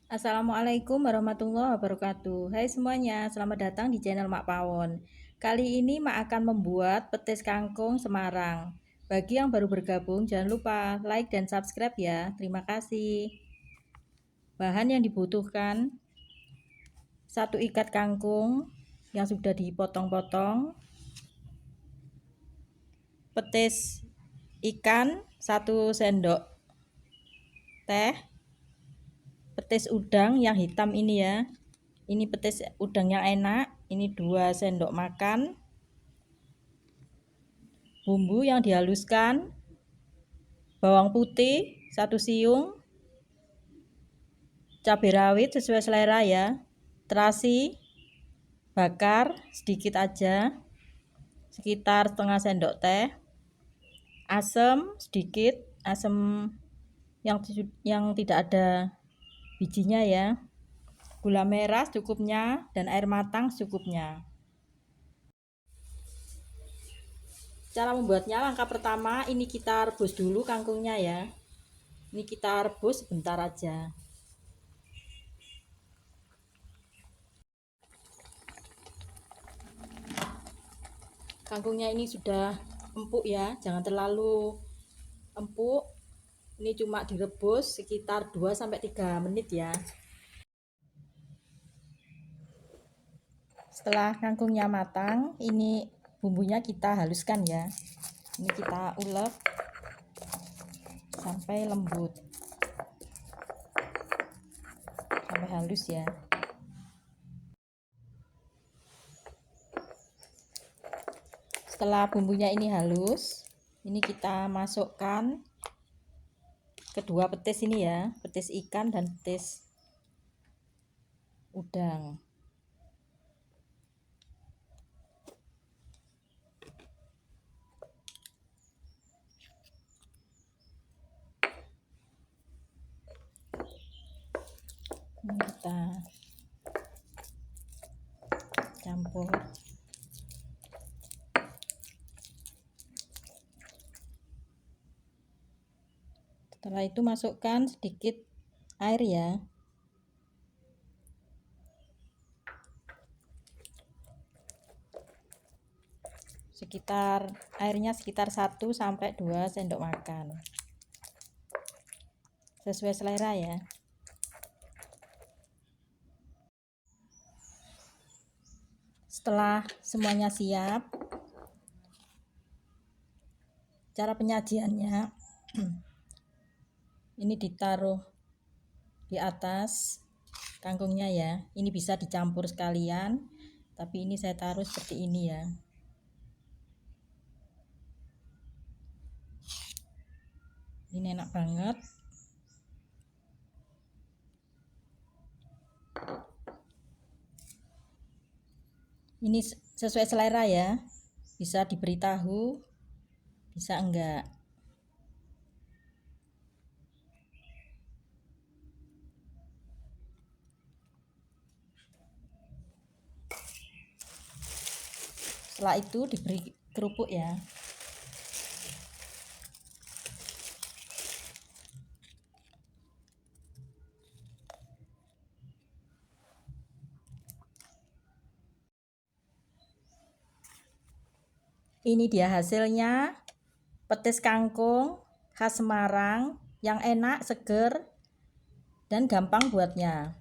Assalamualaikum warahmatullahi wabarakatuh. Hai semuanya, selamat datang di channel Mak Pawon. Kali ini Mak akan membuat petis kangkung Semarang. Bagi yang baru bergabung, jangan lupa like dan subscribe ya. Terima kasih. Bahan yang dibutuhkan: 1 ikat kangkung yang sudah dipotong-potong, petis ikan 1 sendok teh, petis udang yang hitam ini ya. Ini petis udang yang enak, ini 2 sendok makan. Bumbu yang dihaluskan: bawang putih 1 siung, cabai rawit sesuai selera ya, terasi bakar sedikit aja sekitar setengah sendok teh, asam sedikit, asam yang tidak ada bijinya ya, gula merah secukupnya, dan air matang secukupnya. Cara membuatnya, langkah pertama ini kita rebus dulu kangkungnya ya. Ini kita rebus sebentar aja. Kangkungnya ini sudah empuk ya, jangan terlalu empuk. Ini cuma direbus sekitar 2-3 menit ya. Setelah kangkungnya matang, ini bumbunya kita haluskan ya. Ini kita ulek sampai lembut, sampai halus ya. Setelah bumbunya ini halus, ini kita masukkan kedua petis ini ya, petis ikan dan petis udang. Ini kita campur. Setelah itu masukkan sedikit air ya. Airnya sekitar 1-2 sendok makan. Sesuai selera ya. Setelah semuanya siap, cara penyajiannya ini ditaruh di atas kangkungnya ya. Ini bisa dicampur sekalian, tapi ini saya taruh seperti ini ya. Ini enak banget. Ini sesuai selera ya. Bisa diberi tahu, bisa enggak. Setelah itu diberi kerupuk ya. Ini dia hasilnya, petis kangkung khas Semarang yang enak, seger, dan gampang buatnya.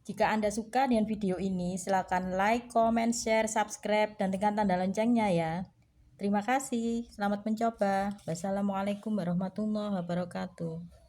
Jika Anda suka dengan video ini, silakan like, comment, share, subscribe, dan tekan tanda loncengnya ya. Terima kasih, selamat mencoba. Wassalamualaikum warahmatullahi wabarakatuh.